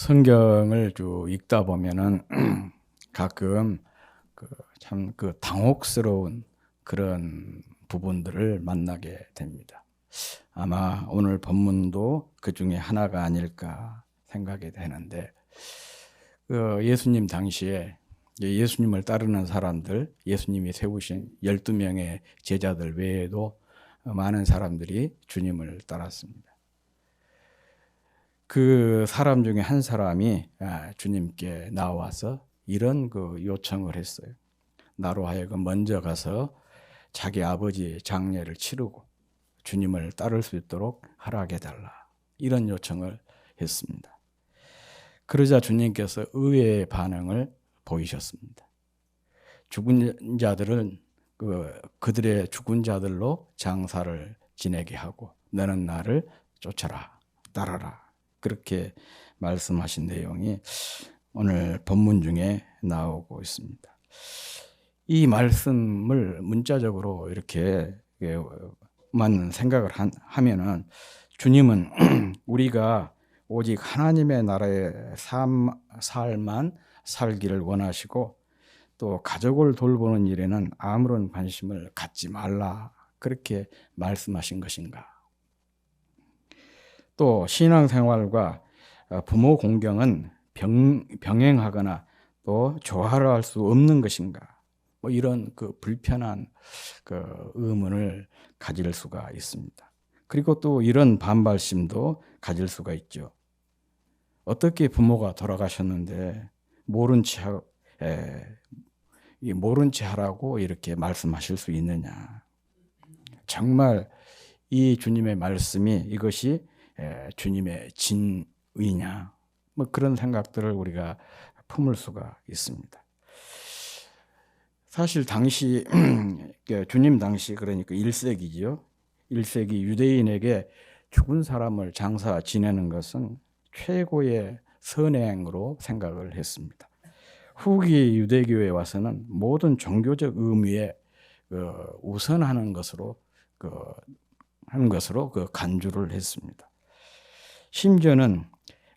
성경을 쭉 읽다 보면은 가끔 참 당혹스러운 그런 부분들을 만나게 됩니다. 아마 오늘 본문도 그 중에 하나가 아닐까 생각이 되는데, 예수님 당시에 예수님을 따르는 사람들, 예수님이 세우신 12명의 제자들 외에도 많은 사람들이 주님을 따랐습니다. 그 사람 중에 한 사람이 주님께 나와서 이런 요청을 했어요. 나로 하여금 먼저 가서 자기 아버지 장례를 치르고 주님을 따를 수 있도록 허락해달라. 이런 요청을 했습니다. 그러자 주님께서 의외의 반응을 보이셨습니다. 죽은 자들은 그들의 죽은 자들로 장사를 지내게 하고 너는 나를 쫓아라, 따라라. 그렇게 말씀하신 내용이 오늘 본문 중에 나오고 있습니다. 이 말씀을 문자적으로 이렇게만 생각을 하면은 주님은 우리가 오직 하나님의 나라의 삶만 살기를 원하시고 또 가족을 돌보는 일에는 아무런 관심을 갖지 말라, 그렇게 말씀하신 것인가? 또 신앙생활과 부모 공경은 병행하거나 또 조화를 수 없는 것인가? 이런 불편한 의문을 가질 수가 있습니다. 그리고 또 이런 반발심도 가질 수가 있죠. 어떻게 부모가 돌아가셨는데 모른 채 하라고 이렇게 말씀하실 수 있느냐? 정말 이 주님의 말씀이 이것이 주님의 진의냐? 그런 생각들을 우리가 품을 수가 있습니다. 사실 당시 주님 당시, 그러니까 1세기지요. 1세기 유대인에게 죽은 사람을 장사 지내는 것은 최고의 선행으로 생각을 했습니다. 후기 유대교에 와서는 모든 종교적 의미에 우선하는 것으로 간주를 했습니다. 심지어는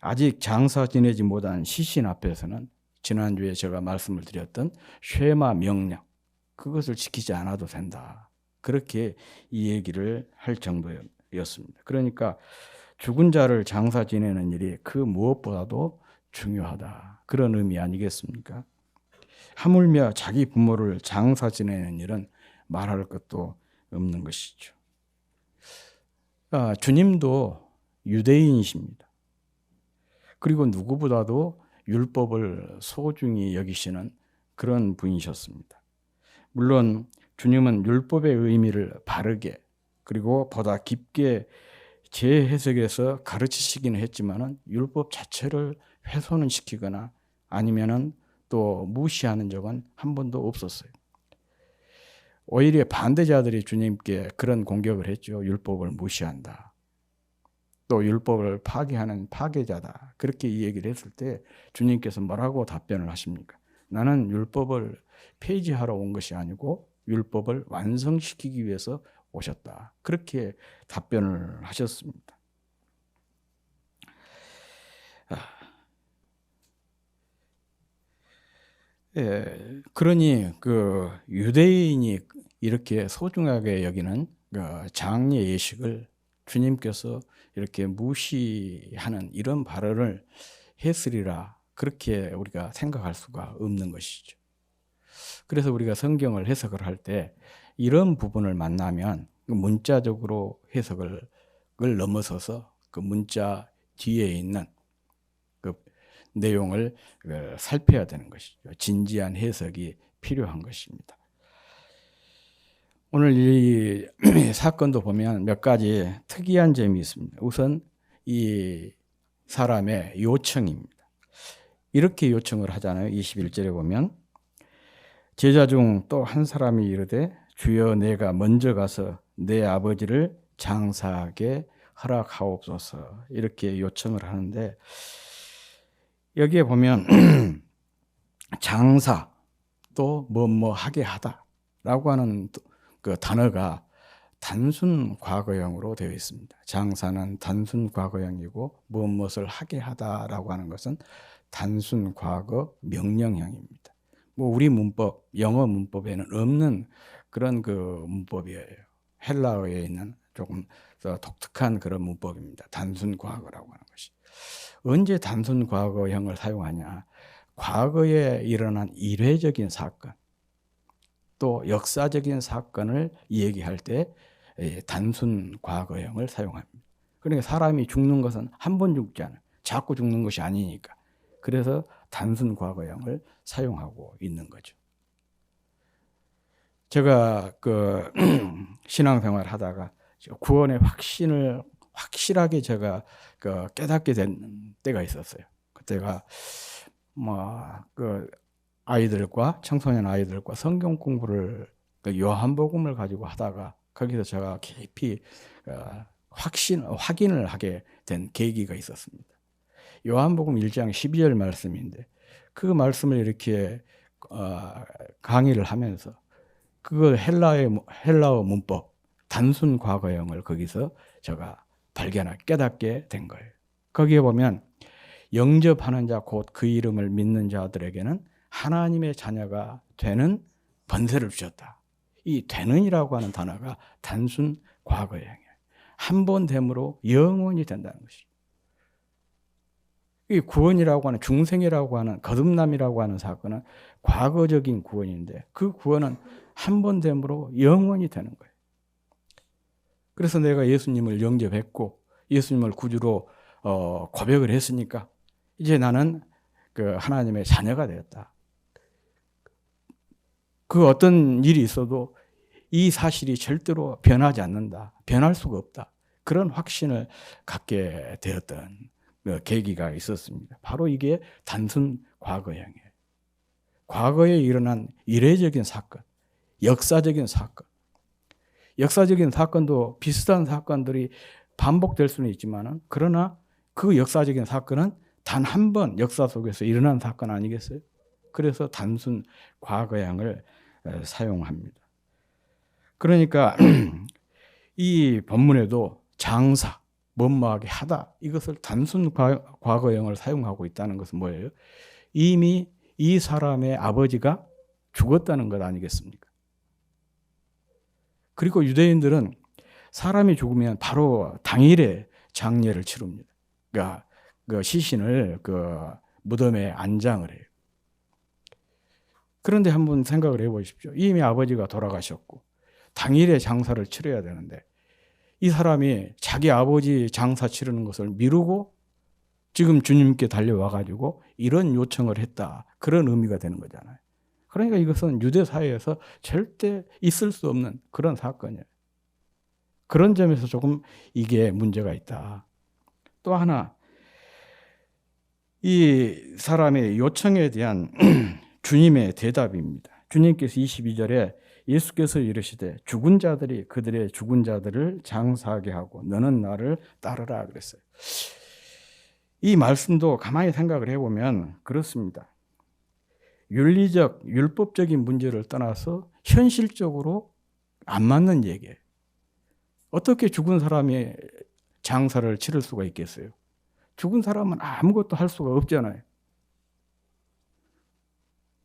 아직 장사 지내지 못한 시신 앞에서는 지난주에 제가 말씀을 드렸던 쉐마 명령, 그것을 지키지 않아도 된다. 그렇게 이 얘기를 할 정도였습니다. 그러니까 죽은 자를 장사 지내는 일이 그 무엇보다도 중요하다. 그런 의미 아니겠습니까? 하물며 자기 부모를 장사 지내는 일은 말할 것도 없는 것이죠. 주님도 유대인이십니다. 그리고 누구보다도 율법을 소중히 여기시는 그런 분이셨습니다. 물론 주님은 율법의 의미를 바르게 그리고 보다 깊게 재해석해서 가르치시기는 했지만은 율법 자체를 훼손은 시키거나 아니면은 또 무시하는 적은 한 번도 없었어요. 오히려 반대자들이 주님께 그런 공격을 했죠. 율법을 무시한다. 또 율법을 파괴하는 파괴자다. 그렇게 이 얘기를 했을 때 주님께서 뭐라고 답변을 하십니까? 나는 율법을 폐지하러 온 것이 아니고 율법을 완성시키기 위해서 오셨다. 그렇게 답변을 하셨습니다. 그러니 유대인이 이렇게 소중하게 여기는 장례 예식을 주님께서 이렇게 무시하는 이런 발언을 했으리라, 그렇게 우리가 생각할 수가 없는 것이죠. 그래서 우리가 성경을 해석을 할 때 이런 부분을 만나면 문자적으로 해석을 넘어서서 그 문자 뒤에 있는 그 내용을 살펴야 되는 것이죠. 진지한 해석이 필요한 것입니다. 오늘 이 사건도 보면 몇 가지 특이한 점이 있습니다. 우선 이 사람의 요청입니다. 이렇게 요청을 하잖아요. 21절에 보면 제자 중 또 한 사람이 이르되 주여 내가 먼저 가서 내 아버지를 장사하게 허락하옵소서, 이렇게 요청을 하는데 여기에 보면 장사 또 하게 하다라고 하는 그 단어가 단순 과거형으로 되어 있습니다. 장사는 단순 과거형이고 무엇을 하게 하다라고 하는 것은 단순 과거 명령형입니다. 뭐 우리 문법, 영어 문법에는 없는 그런 그 문법이에요. 헬라어에 있는 조금 더 독특한 그런 문법입니다. 단순 과거라고 하는 것이. 언제 단순 과거형을 사용하냐? 과거에 일어난 이례적인 사건, 또 역사적인 사건을 얘기할 때 단순 과거형을 사용합니다. 그러니까 사람이 죽는 것은 한 번 죽지 않아요. 자꾸 죽는 것이 아니니까. 그래서 단순 과거형을 사용하고 있는 거죠. 제가 그 신앙생활 하다가 구원의 확신을 확실하게 제가 그 깨닫게 된 때가 있었어요. 그때가 뭐 그 아이들과 청소년 아이들과 성경 공부를 그 요한복음을 가지고 하다가 거기서 제가 깊이 확인을 하게 된 계기가 있었습니다. 요한복음 1장 12절 말씀인데 그 말씀을 이렇게 강의를 하면서 그걸 헬라어 문법 단순 과거형을 거기서 제가 깨닫게 된 거예요. 거기에 보면 영접하는 자 곧 그 이름을 믿는 자들에게는 하나님의 자녀가 되는 번세를 주셨다. 이 되는이라고 하는 단어가 단순 과거형이에요. 한 번 됨으로 영원히 된다는 것이죠. 이 구원이라고 하는 중생이라고 하는 거듭남이라고 하는 사건은 과거적인 구원인데 그 구원은 한 번 됨으로 영원히 되는 거예요. 그래서 내가 예수님을 영접했고 예수님을 구주로 고백을 했으니까 이제 나는 그 하나님의 자녀가 되었다. 그 어떤 일이 있어도 이 사실이 절대로 변하지 않는다. 변할 수가 없다. 그런 확신을 갖게 되었던 계기가 있었습니다. 바로 이게 단순 과거형이에요. 과거에 일어난 이례적인 사건, 역사적인 사건. 역사적인 사건도 비슷한 사건들이 반복될 수는 있지만 그러나 그 역사적인 사건은 단 한 번 역사 속에서 일어난 사건 아니겠어요? 그래서 단순 과거형을 사용합니다. 그러니까 이 본문에도 장사, 뭐뭐하게 하다 이것을 단순 과거형을 사용하고 있다는 것은 뭐예요? 이미 이 사람의 아버지가 죽었다는 것 아니겠습니까? 그리고 유대인들은 사람이 죽으면 바로 당일에 장례를 치릅니다. 그러니까 그 시신을 그 무덤에 안장을 해요. 그런데 한번 생각을 해보십시오. 이미 아버지가 돌아가셨고 당일에 장사를 치러야 되는데 이 사람이 자기 아버지 장사 치르는 것을 미루고 지금 주님께 달려와가지고 이런 요청을 했다. 그런 의미가 되는 거잖아요. 그러니까 이것은 유대 사회에서 절대 있을 수 없는 그런 사건이에요. 그런 점에서 조금 이게 문제가 있다. 또 하나, 이 사람의 요청에 대한 주님의 대답입니다. 주님께서 22절에 예수께서 이르시되 죽은 자들이 그들의 죽은 자들을 장사하게 하고 너는 나를 따르라 그랬어요. 이 말씀도 가만히 생각을 해보면 그렇습니다. 윤리적, 율법적인 문제를 떠나서 현실적으로 안 맞는 얘기예요. 어떻게 죽은 사람이 장사를 치를 수가 있겠어요? 죽은 사람은 아무것도 할 수가 없잖아요.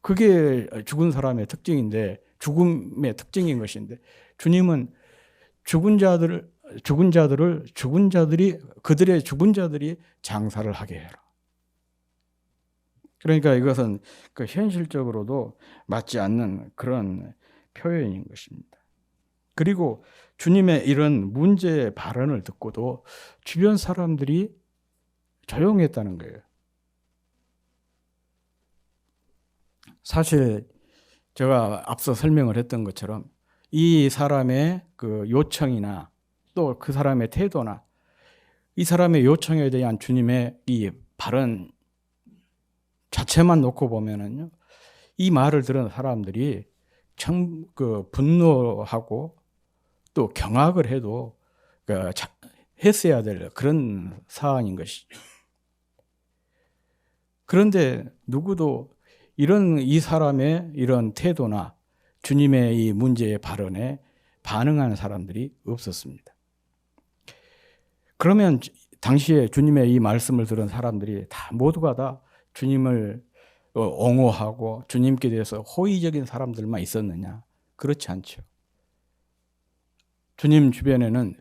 그게 죽은 사람의 특징인데, 죽음의 특징인 것인데, 주님은 그들의 죽은 자들이 장사를 하게 해라. 그러니까 이것은 그 현실적으로도 맞지 않는 그런 표현인 것입니다. 그리고 주님의 이런 문제의 발언을 듣고도 주변 사람들이 조용했다는 거예요. 사실 제가 앞서 설명을 했던 것처럼 이 사람의 그 요청이나 또 그 사람의 태도나 이 사람의 요청에 대한 주님의 이 발언 자체만 놓고 보면은요, 이 말을 들은 사람들이 참 그 분노하고 또 경악을 해도 했어야 될 그런 사안인 것이죠. 그런데 누구도 이 사람의 이런 태도나 주님의 이 문제의 발언에 반응하는 사람들이 없었습니다. 그러면 당시에 주님의 이 말씀을 들은 사람들이 다 모두가 다 주님을 옹호하고 주님께 대해서 호의적인 사람들만 있었느냐? 그렇지 않죠. 주님 주변에는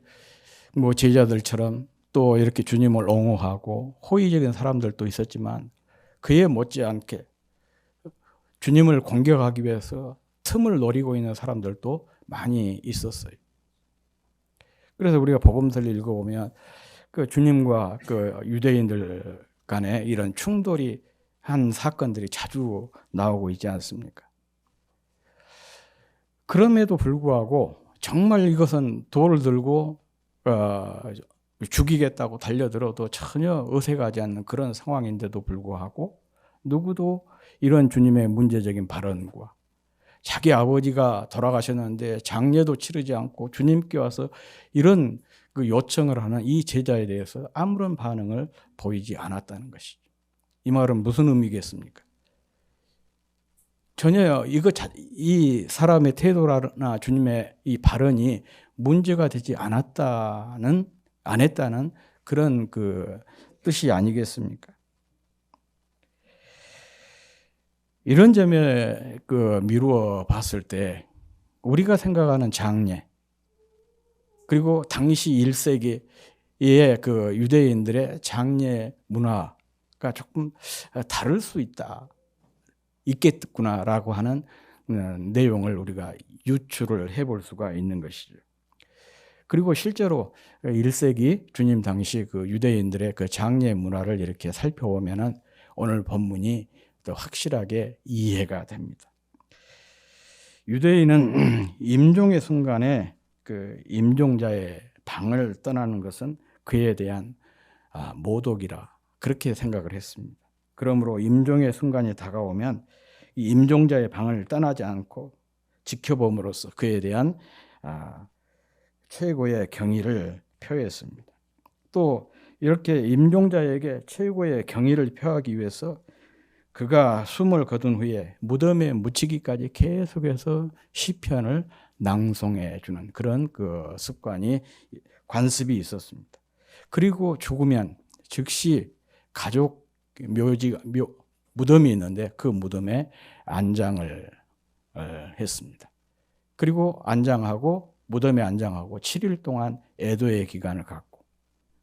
뭐 제자들처럼 또 이렇게 주님을 옹호하고 호의적인 사람들도 있었지만 그에 못지않게 주님을 공격하기 위해서 틈을 노리고 있는 사람들도 많이 있었어요. 그래서 우리가 복음서를 읽어보면 그 주님과 그 유대인들 간에 이런 충돌이 한 사건들이 자주 나오고 있지 않습니까? 그럼에도 불구하고 정말 이것은 돌을 들고 죽이겠다고 달려들어도 전혀 어색하지 않는 그런 상황인데도 불구하고 누구도 이런 주님의 문제적인 발언과 자기 아버지가 돌아가셨는데 장례도 치르지 않고 주님께 와서 이런 그 요청을 하는 이 제자에 대해서 아무런 반응을 보이지 않았다는 것이죠. 이 말은 무슨 의미겠습니까? 전혀 이 사람의 태도나 주님의 이 발언이 문제가 되지 안 했다는 그런 그 뜻이 아니겠습니까? 이런 점에 그 미루어 봤을 때 우리가 생각하는 장례 그리고 당시 1세기의 그 유대인들의 장례 문화가 조금 다를 수 있겠구나라고 하는 내용을 우리가 유추를 해볼 수가 있는 것이죠. 그리고 실제로 1세기 주님 당시 그 유대인들의 그 장례 문화를 이렇게 살펴보면은 오늘 본문이 더 확실하게 이해가 됩니다. 유대인은 임종의 순간에 그 임종자의 방을 떠나는 것은 그에 대한 모독이라 그렇게 생각을 했습니다. 그러므로 임종의 순간이 다가오면 이 임종자의 방을 떠나지 않고 지켜봄으로써 그에 대한 최고의 경의를 표했습니다. 또 이렇게 임종자에게 최고의 경의를 표하기 위해서 그가 숨을 거둔 후에 무덤에 묻히기까지 계속해서 시편을 낭송해 주는 그런 그 관습이 있었습니다. 그리고 죽으면 즉시 가족 무덤이 있는데 그 무덤에 안장을 했습니다. 그리고 무덤에 안장하고 7일 동안 애도의 기간을 갖고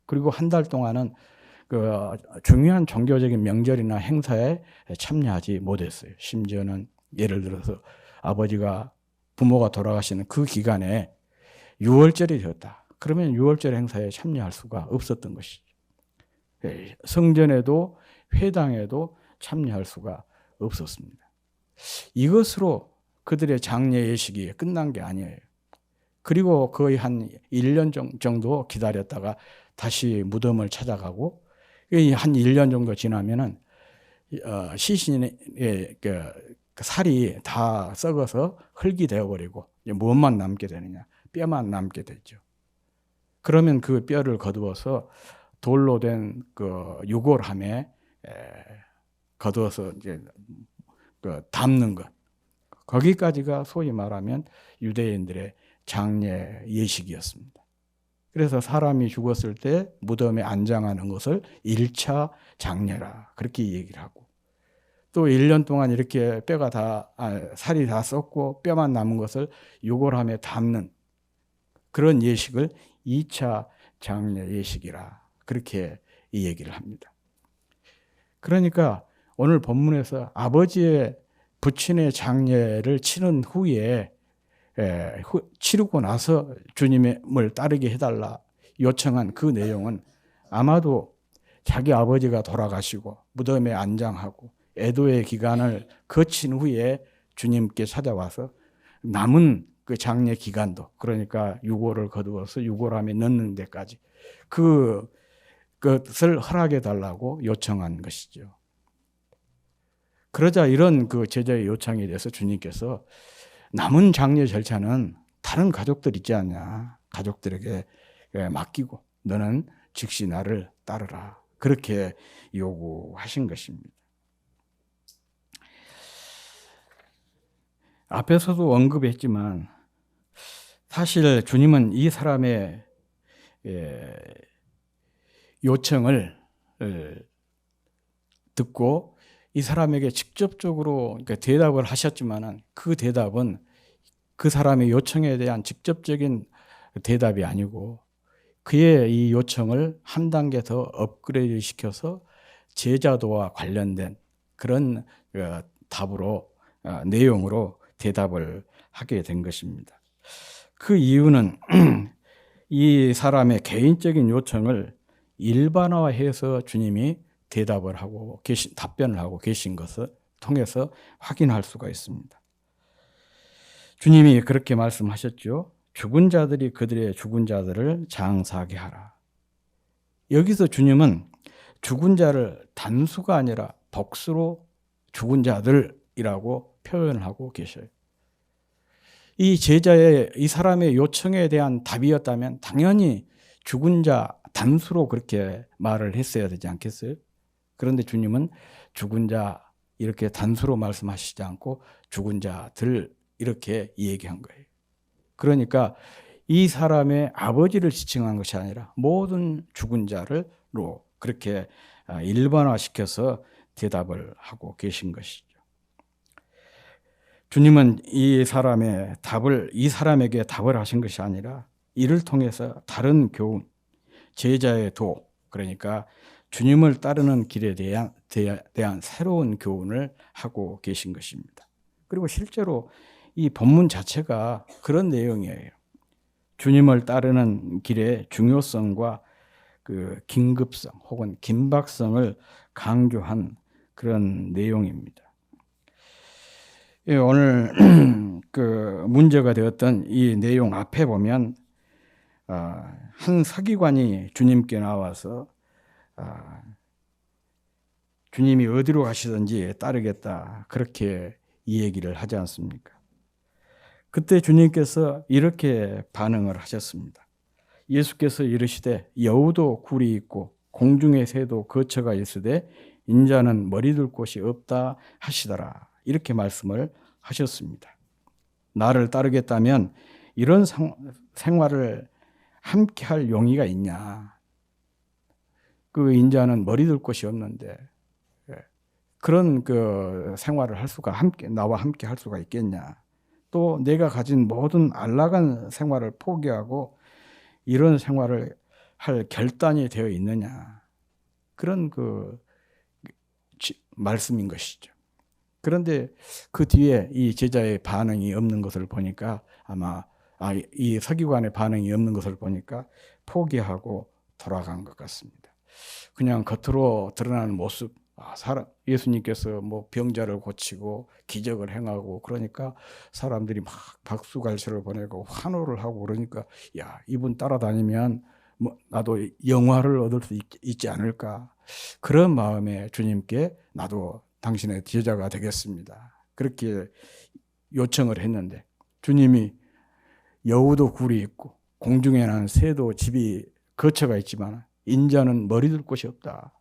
그리고 한 달 동안은 그 중요한 종교적인 명절이나 행사에 참여하지 못했어요. 심지어는 예를 들어서 부모가 돌아가시는 그 기간에 유월절이 되었다. 그러면 유월절 행사에 참여할 수가 없었던 것이죠. 성전에도 회당에도 참여할 수가 없었습니다. 이것으로 그들의 장례 예식이 끝난 게 아니에요. 그리고 거의 한 1년 정도 기다렸다가 다시 무덤을 찾아가고 한 1년 정도 지나면은 시신의 그 살이 다 썩어서 흙이 되어버리고 무엇만 남게 되느냐? 뼈만 남게 되죠. 그러면 그 뼈를 거두어서 돌로 된 그 유골함에 거두어서 이제 그 담는 것. 거기까지가 소위 말하면 유대인들의 장례 예식이었습니다. 그래서 사람이 죽었을 때 무덤에 안장하는 것을 1차 장례라 그렇게 얘기를 하고 또 1년 동안 이렇게 살이 다 썩고 뼈만 남은 것을 유골함에 담는 그런 예식을 2차 장례 예식이라 그렇게 이 얘기를 합니다. 그러니까 오늘 본문에서 아버지의 부친의 장례를 치른 후에 치르고 나서 주님을 따르게 해달라 요청한 그 내용은 아마도 자기 아버지가 돌아가시고 무덤에 안장하고 애도의 기간을 거친 후에 주님께 찾아와서 남은 그 장례 기간도 그러니까 유골을 거두어서 유골함에 넣는 데까지 그것을 허락해 달라고 요청한 것이죠. 그러자 이런 그 제자의 요청에 대해서 주님께서 남은 장례 절차는 다른 가족들 있지 않냐. 가족들에게 맡기고 너는 즉시 나를 따르라. 그렇게 요구하신 것입니다. 앞에서도 언급했지만 사실 주님은 이 사람의 요청을 듣고 이 사람에게 직접적으로 대답을 하셨지만은 그 대답은 그 사람의 요청에 대한 직접적인 대답이 아니고 그의 이 요청을 한 단계 더 업그레이드 시켜서 제자도와 관련된 그런 답으로 내용으로 대답을 하게 된 것입니다. 그 이유는 이 사람의 개인적인 요청을 일반화해서 주님이 대답을 하고 답변을 하고 계신 것을 통해서 확인할 수가 있습니다. 주님이 그렇게 말씀하셨죠. 죽은 자들이 그들의 죽은 자들을 장사하게 하라. 여기서 주님은 죽은 자를 단수가 아니라 복수로 죽은 자들이라고 표현을 하고 계셔요. 이 제자의 이 사람의 요청에 대한 답이었다면 당연히 죽은 자 단수로 그렇게 말을 했어야 되지 않겠어요? 그런데 주님은 죽은 자 이렇게 단수로 말씀하시지 않고 죽은 자들 이렇게 얘기한 거예요. 그러니까 이 사람의 아버지를 지칭한 것이 아니라 모든 죽은 자를로 그렇게 일반화시켜서 대답을 하고 계신 것이죠. 주님은 이 사람에게 답을 하신 것이 아니라 이를 통해서 다른 교훈, 제자의 도, 그러니까 주님을 따르는 길에 대한 새로운 교훈을 하고 계신 것입니다. 그리고 실제로 이 본문 자체가 그런 내용이에요. 주님을 따르는 길의 중요성과 그 긴급성 혹은 긴박성을 강조한 그런 내용입니다. 오늘 그 문제가 되었던 이 내용 앞에 보면 한 서기관이 주님께 나와서 주님이 어디로 가시든지 따르겠다 그렇게 이 얘기를 하지 않습니까? 그때 주님께서 이렇게 반응을 하셨습니다. 예수께서 이르시되 여우도 굴이 있고 공중의 새도 거처가 있으되 인자는 머리 둘 곳이 없다 하시더라. 이렇게 말씀을 하셨습니다. 나를 따르겠다면 이런 생활을 함께 할 용의가 있냐? 그 인자는 머리 둘 곳이 없는데 그런 그 생활을 할 수가 나와 함께 할 수가 있겠냐? 또 내가 가진 모든 안락한 생활을 포기하고 이런 생활을 할 결단이 되어 있느냐? 그런 그 말씀인 것이죠. 그런데 그 뒤에 이 제자의 반응이 없는 것을 보니까 아마 이 서기관의 반응이 없는 것을 보니까 포기하고 돌아간 것 같습니다. 그냥 겉으로 드러나는 모습, 예수님께서 뭐 병자를 고치고 기적을 행하고 그러니까 사람들이 막 박수갈채를 보내고 환호를 하고 그러니까 야, 이분 따라다니면 뭐 나도 영화를 얻을 수 있지 않을까, 그런 마음에 주님께 나도 당신의 제자가 되겠습니다 그렇게 요청을 했는데 주님이 여우도 굴이 있고 공중에는 새도 집이 거처가 있지만 인자는 머리 둘 곳이 없다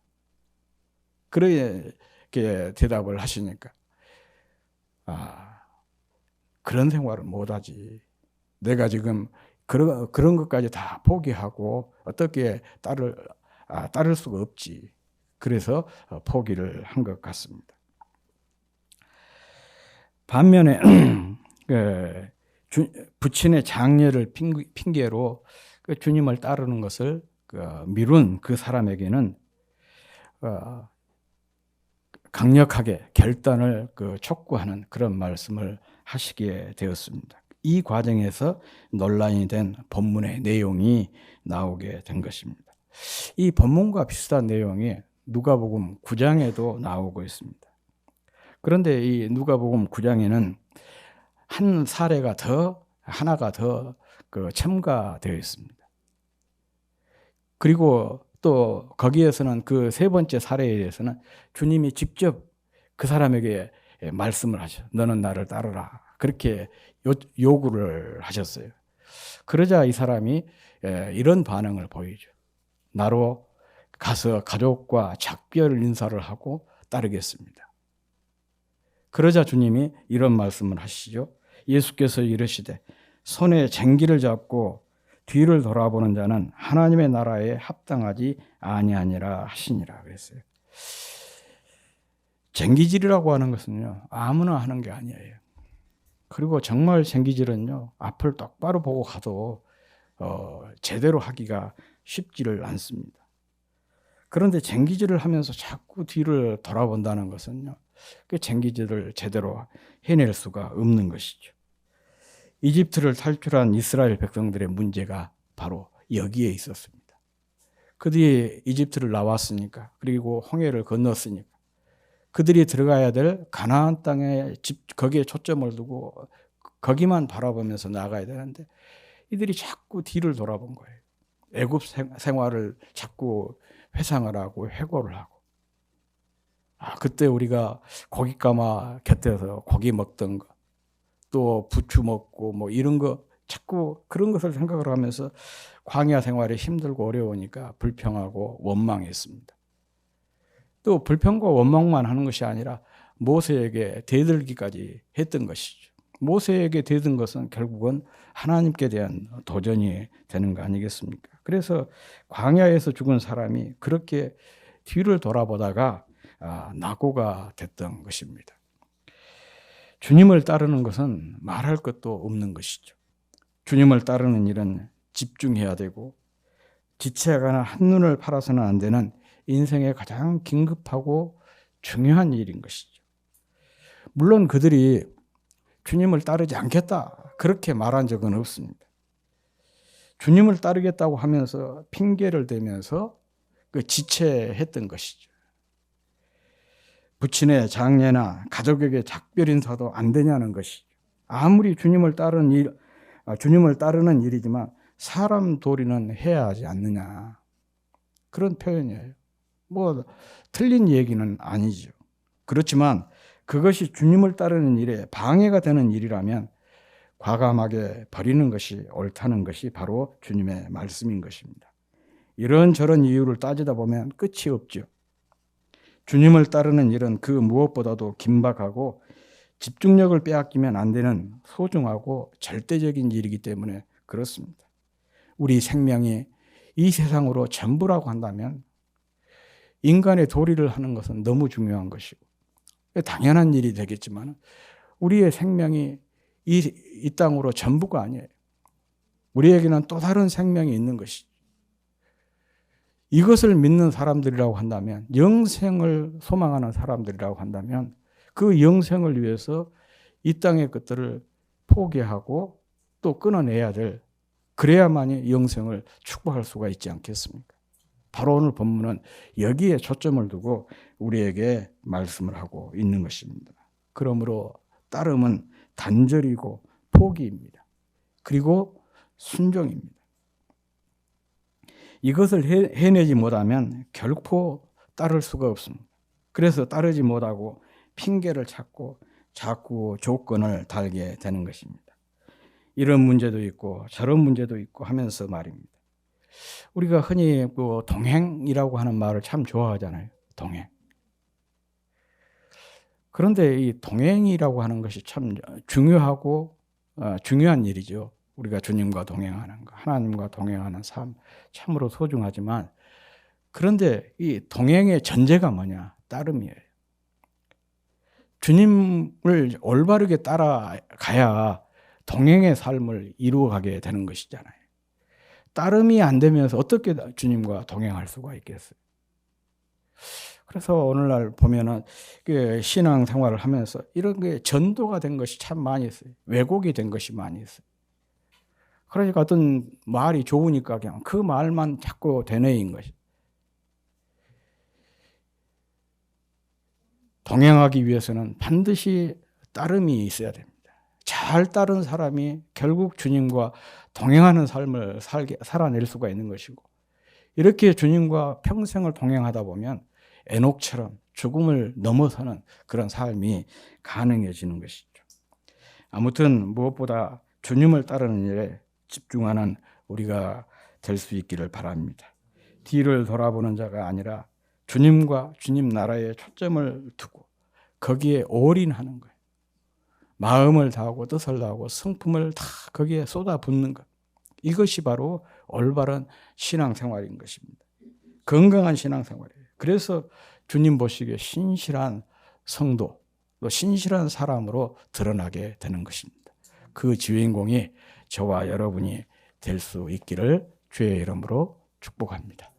그렇게 대답을 하시니까 그런 생활을 못하지. 내가 지금 그런 것까지 다 포기하고 어떻게 따를 수가 없지. 그래서 포기를 한 것 같습니다. 반면에 부친의 장례를 핑계로 주님을 따르는 것을 미룬 그 사람에게는 강력하게 결단을 촉구하는 그런 말씀을 하시게 되었습니다. 이 과정에서 논란이 된 본문의 내용이 나오게 된 것입니다. 이 본문과 비슷한 내용이 누가복음 9장에도 나오고 있습니다. 그런데 이 누가복음 9장에는 한 사례가 하나가 더 첨가되어 있습니다. 그리고 또 거기에서는 그 세 번째 사례에 대해서는 주님이 직접 그 사람에게 말씀을 하셔. 너는 나를 따르라. 그렇게 요구를 하셨어요. 그러자 이 사람이 이런 반응을 보이죠. 나로 가서 가족과 작별 인사를 하고 따르겠습니다. 그러자 주님이 이런 말씀을 하시죠. 예수께서 이르시되 손에 쟁기를 잡고 뒤를 돌아보는 자는 하나님의 나라에 합당하지 아니하니라 하시니라 그랬어요. 쟁기질이라고 하는 것은요, 아무나 하는 게 아니에요. 그리고 정말 쟁기질은요, 앞을 똑바로 보고 가도 제대로 하기가 쉽지를 않습니다. 그런데 쟁기질을 하면서 자꾸 뒤를 돌아본다는 것은요, 그 쟁기질을 제대로 해낼 수가 없는 것이죠. 이집트를 탈출한 이스라엘 백성들의 문제가 바로 여기에 있었습니다. 그들이 이집트를 나왔으니까, 그리고 홍해를 건넜으니까 그들이 들어가야 될 가나안 땅에 거기에 초점을 두고 거기만 바라보면서 나가야 되는데 이들이 자꾸 뒤를 돌아본 거예요. 애굽 생활을 자꾸 회상을 하고 회고를 하고. 그때 우리가 고기 까마 곁에서 고기 먹던 거, 또 부추 먹고 뭐 이런 거 자꾸 그런 것을 생각을 하면서 광야 생활이 힘들고 어려우니까 불평하고 원망했습니다. 또 불평과 원망만 하는 것이 아니라 모세에게 대들기까지 했던 것이죠. 모세에게 대든 것은 결국은 하나님께 대한 도전이 되는 거 아니겠습니까? 그래서 광야에서 죽은 사람이 그렇게 뒤를 돌아보다가 낙오가 됐던 것입니다. 주님을 따르는 것은 말할 것도 없는 것이죠. 주님을 따르는 일은 집중해야 되고 지체하거나 한눈을 팔아서는 안 되는 인생의 가장 긴급하고 중요한 일인 것이죠. 물론 그들이 주님을 따르지 않겠다 그렇게 말한 적은 없습니다. 주님을 따르겠다고 하면서 핑계를 대면서 지체했던 것이죠. 부친의 장례나 가족에게 작별 인사도 안 되냐는 것이죠. 아무리 주님을 따르는 일이지만 사람 도리는 해야 하지 않느냐. 그런 표현이에요. 뭐 틀린 얘기는 아니죠. 그렇지만 그것이 주님을 따르는 일에 방해가 되는 일이라면 과감하게 버리는 것이 옳다는 것이 바로 주님의 말씀인 것입니다. 이런저런 이유를 따지다 보면 끝이 없죠. 주님을 따르는 일은 그 무엇보다도 긴박하고 집중력을 빼앗기면 안 되는 소중하고 절대적인 일이기 때문에 그렇습니다. 우리 생명이 이 세상으로 전부라고 한다면 인간의 도리를 하는 것은 너무 중요한 것이고 당연한 일이 되겠지만 우리의 생명이 이 땅으로 전부가 아니에요. 우리에게는 또 다른 생명이 있는 것이죠. 이것을 믿는 사람들이라고 한다면, 영생을 소망하는 사람들이라고 한다면 그 영생을 위해서 이 땅의 것들을 포기하고 또 끊어내야 될, 그래야만이 영생을 축복할 수가 있지 않겠습니까? 바로 오늘 본문은 여기에 초점을 두고 우리에게 말씀을 하고 있는 것입니다. 그러므로 따름은 단절이고 포기입니다. 그리고 순종입니다. 이것을 해내지 못하면 결코 따를 수가 없습니다. 그래서 따르지 못하고 핑계를 찾고 자꾸 조건을 달게 되는 것입니다. 이런 문제도 있고 저런 문제도 있고 하면서 말입니다. 우리가 흔히 동행이라고 하는 말을 참 좋아하잖아요. 동행. 그런데 이 동행이라고 하는 것이 참 중요하고 중요한 일이죠. 우리가 주님과 동행하는 것, 하나님과 동행하는 삶 참으로 소중하지만 그런데 이 동행의 전제가 뭐냐? 따름이에요. 주님을 올바르게 따라가야 동행의 삶을 이루어가게 되는 것이잖아요. 따름이 안 되면서 어떻게 주님과 동행할 수가 있겠어요? 그래서 오늘날 보면은 신앙 생활을 하면서 이런 게 전도가 된 것이 참 많이 있어요. 왜곡이 된 것이 많이 있어요. 그러니까 어떤 말이 좋으니까 그냥 그 말만 자꾸 되뇌인 것이. 동행하기 위해서는 반드시 따름이 있어야 됩니다. 잘 따른 사람이 결국 주님과 동행하는 삶을 살아낼 수가 있는 것이고, 이렇게 주님과 평생을 동행하다 보면 에녹처럼 죽음을 넘어서는 그런 삶이 가능해지는 것이죠. 아무튼 무엇보다 주님을 따르는 일에 집중하는 우리가 될 수 있기를 바랍니다. 뒤를 돌아보는 자가 아니라 주님과 주님 나라에 초점을 두고 거기에 올인하는 거예요. 마음을 다하고 뜻을 다하고 성품을 다 거기에 쏟아붓는 것. 이것이 바로 올바른 신앙생활인 것입니다. 건강한 신앙생활이에요. 그래서 주님 보시기에 신실한 성도, 또 신실한 사람으로 드러나게 되는 것입니다. 그 주인공이 저와 여러분이 될 수 있기를 주의 이름으로 축복합니다.